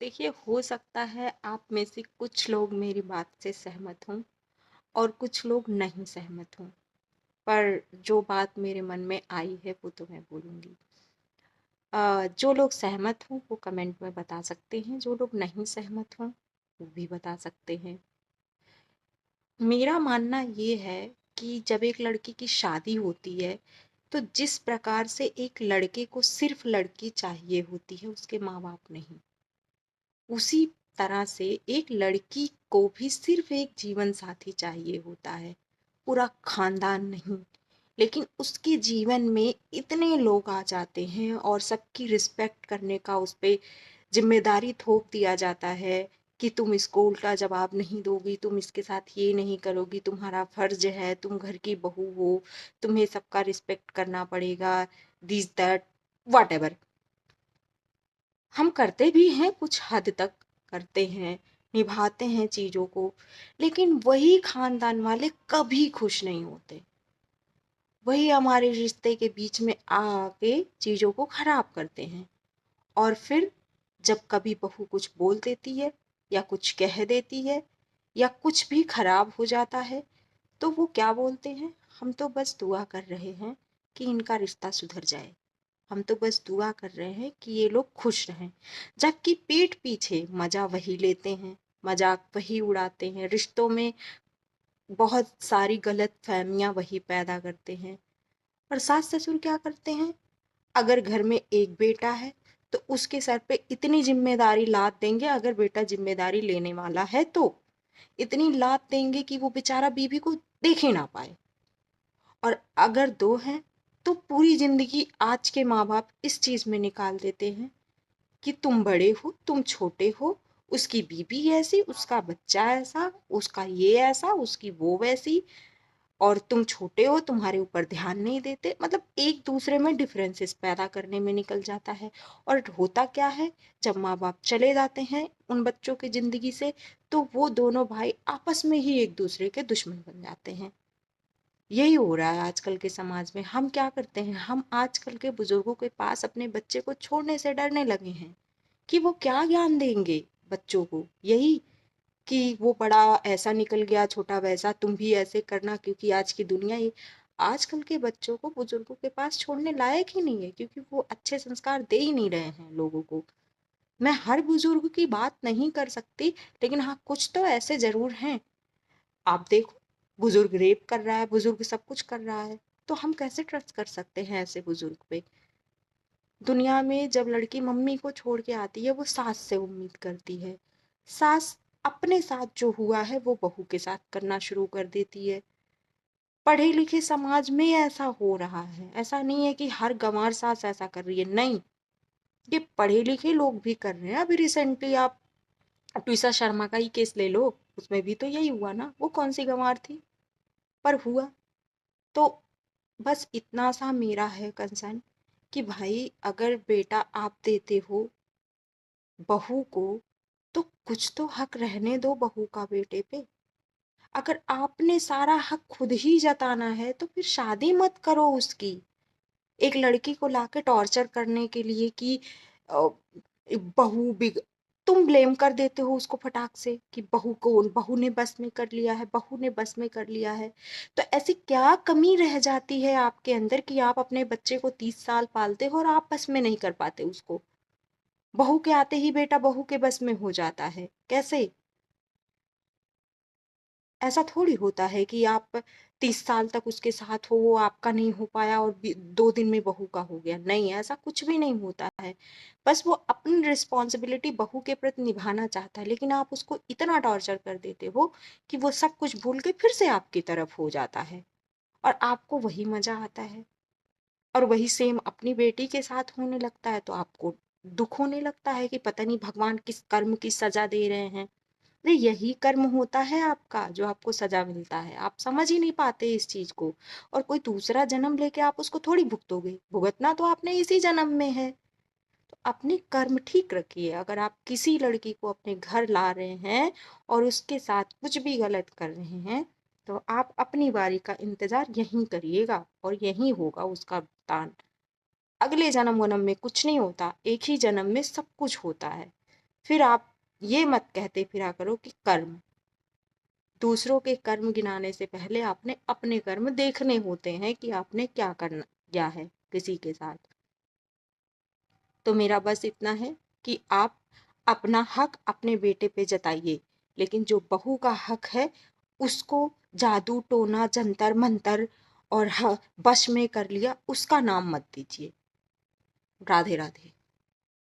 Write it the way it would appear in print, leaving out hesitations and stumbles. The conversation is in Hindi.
देखिए, हो सकता है आप में से कुछ लोग मेरी बात से सहमत हों और कुछ लोग नहीं सहमत हों। पर जो बात मेरे मन में आई है वो तो मैं बोलूँगी। जो लोग सहमत हों वो कमेंट में बता सकते हैं, जो लोग नहीं सहमत हों वो भी बता सकते हैं। मेरा मानना ये है कि जब एक लड़की की शादी होती है तो जिस प्रकार से एक लड़के को सिर्फ लड़की चाहिए होती है, उसके माँ बाप नहीं, उसी तरह से एक लड़की को भी सिर्फ एक जीवन साथी चाहिए होता है, पूरा खानदान नहीं। लेकिन उसके जीवन में इतने लोग आ जाते हैं और सबकी रिस्पेक्ट करने का उस पे जिम्मेदारी थोप दिया जाता है कि तुम इसको उल्टा जवाब नहीं दोगी, तुम इसके साथ ये नहीं करोगी, तुम्हारा फर्ज है, तुम घर की बहू हो, तुम्हें सबका रिस्पेक्ट करना पड़ेगा, दिस दैट वॉट एवर। हम करते भी हैं, कुछ हद तक करते हैं, निभाते हैं चीजों को। लेकिन वही खानदान वाले कभी खुश नहीं होते, वही हमारे रिश्ते के बीच में आके चीजों को खराब करते हैं। और फिर जब कभी बहू कुछ बोल देती है या कुछ कह देती है या कुछ भी खराब हो जाता है तो वो क्या बोलते हैं, हम तो बस दुआ कर रहे हैं कि इनका रिश्ता सुधर जाए, हम तो बस दुआ कर रहे हैं कि ये लोग खुश रहें। जबकि पीठ पीछे मजा वही लेते हैं, मजाक वही उड़ाते हैं, रिश्तों में बहुत सारी गलत फहमियां वही पैदा करते हैं। और सास ससुर क्या करते हैं, अगर घर में एक बेटा है तो उसके सर पे इतनी जिम्मेदारी लाद देंगे, अगर बेटा जिम्मेदारी लेने वाला है तो इतनी लाद देंगे कि वो बेचारा बीवी को देख ही ना पाए। और अगर दो हैं तो पूरी जिंदगी आज के माँ बाप इस चीज में निकाल देते हैं कि तुम बड़े हो, तुम छोटे हो, उसकी बीबी ऐसी, उसका बच्चा ऐसा, उसका ये ऐसा, उसकी वो वैसी, और तुम छोटे हो, तुम्हारे ऊपर ध्यान नहीं देते। मतलब एक दूसरे में डिफरेंसेस पैदा करने में निकल जाता है। और होता क्या है, जब माँ बाप चले जाते हैं उन बच्चों की जिंदगी से तो वो दोनों भाई आपस में ही एक दूसरे के दुश्मन बन जाते हैं। यही हो रहा है आजकल के समाज में। हम क्या करते हैं, हम आजकल के बुजुर्गों के पास अपने बच्चे को छोड़ने से डरने लगे हैं कि वो क्या ज्ञान देंगे बच्चों को। यही कि वो बड़ा ऐसा निकल गया, छोटा वैसा, तुम भी ऐसे करना, क्योंकि आज की दुनिया ही आजकल के बच्चों को बुजुर्गों के पास छोड़ने लायक ही नहीं है, क्योंकि वो अच्छे संस्कार दे ही नहीं रहे हैं लोगों को। मैं हर बुजुर्ग की बात नहीं कर सकती, लेकिन हाँ कुछ तो ऐसे जरूर हैं। आप देखो, बुजुर्ग रेप कर रहा है, बुजुर्ग सब कुछ कर रहा है, तो हम कैसे ट्रस्ट कर सकते हैं ऐसे बुजुर्ग पे। दुनिया में जब लड़की मम्मी को छोड़ के आती है वो सास से उम्मीद करती है, सास अपने साथ जो हुआ है वो बहू के साथ करना शुरू कर देती है। पढ़े लिखे समाज में ऐसा हो रहा है, ऐसा नहीं है कि हर गंवार सास ऐसा कर रही है, नहीं, ये पढ़े लिखे लोग भी कर रहे हैं। अभी रिसेंटली आप ट्विसा शर्मा का ही केस ले लो, उसमें भी तो यही हुआ ना, वो कौन सी गंवार थी पर हुआ। तो बस इतना सा मेरा है कंसर्न कि भाई अगर बेटा आप देते हो बहू को तो कुछ तो हक रहने दो बहू का बेटे पे। अगर आपने सारा हक खुद ही जताना है तो फिर शादी मत करो उसकी, एक लड़की को लाके टॉर्चर करने के लिए कि अ, बहू बिग तुम ब्लेम कर देते हो उसको फटाक से कि बहू को, बहू ने बस में कर लिया है, बहू ने बस में कर लिया है। तो ऐसी क्या कमी रह जाती है आपके अंदर कि आप अपने बच्चे को 30 साल पालते हो और आप बस में नहीं कर पाते उसको, बहू के आते ही बेटा बहू के बस में हो जाता है कैसे। ऐसा थोड़ी होता है कि आप 30 साल तक उसके साथ हो, वो आपका नहीं हो पाया और 2 दिन में बहू का हो गया, नहीं ऐसा कुछ भी नहीं होता है। बस वो अपनी रिस्पॉन्सिबिलिटी बहू के प्रति निभाना चाहता है, लेकिन आप उसको इतना टॉर्चर कर देते हो कि वो सब कुछ भूल के फिर से आपकी तरफ हो जाता है और आपको वही मजा आता है। और वही सेम अपनी बेटी के साथ होने लगता है तो आपको दुख होने लगता है कि पता नहीं भगवान किस कर्म की सजा दे रहे हैं। अरे यही कर्म होता है आपका जो आपको सजा मिलता है, आप समझ ही नहीं पाते इस चीज को। और कोई दूसरा जन्म लेके आप उसको थोड़ी भुगतोगे, भुगतना तो आपने इसी जन्म में है। तो अपने कर्म ठीक रखिए। अगर आप किसी लड़की को अपने घर ला रहे हैं और उसके साथ कुछ भी गलत कर रहे हैं तो आप अपनी बारी का इंतजार यहीं करिएगा और यहीं होगा उसका भुगतान। अगले जन्म वनम में कुछ नहीं होता, एक ही जन्म में सब कुछ होता है। फिर आप ये मत कहते फिरा करो कि कर्म। दूसरों के कर्म गिनाने से पहले आपने अपने कर्म देखने होते हैं कि आपने क्या करना किया है किसी के साथ। तो मेरा बस इतना है कि आप अपना हक अपने बेटे पे जताइए, लेकिन जो बहू का हक है उसको जादू टोना जंतर मंतर और वश में कर लिया उसका नाम मत दीजिए। राधे राधे।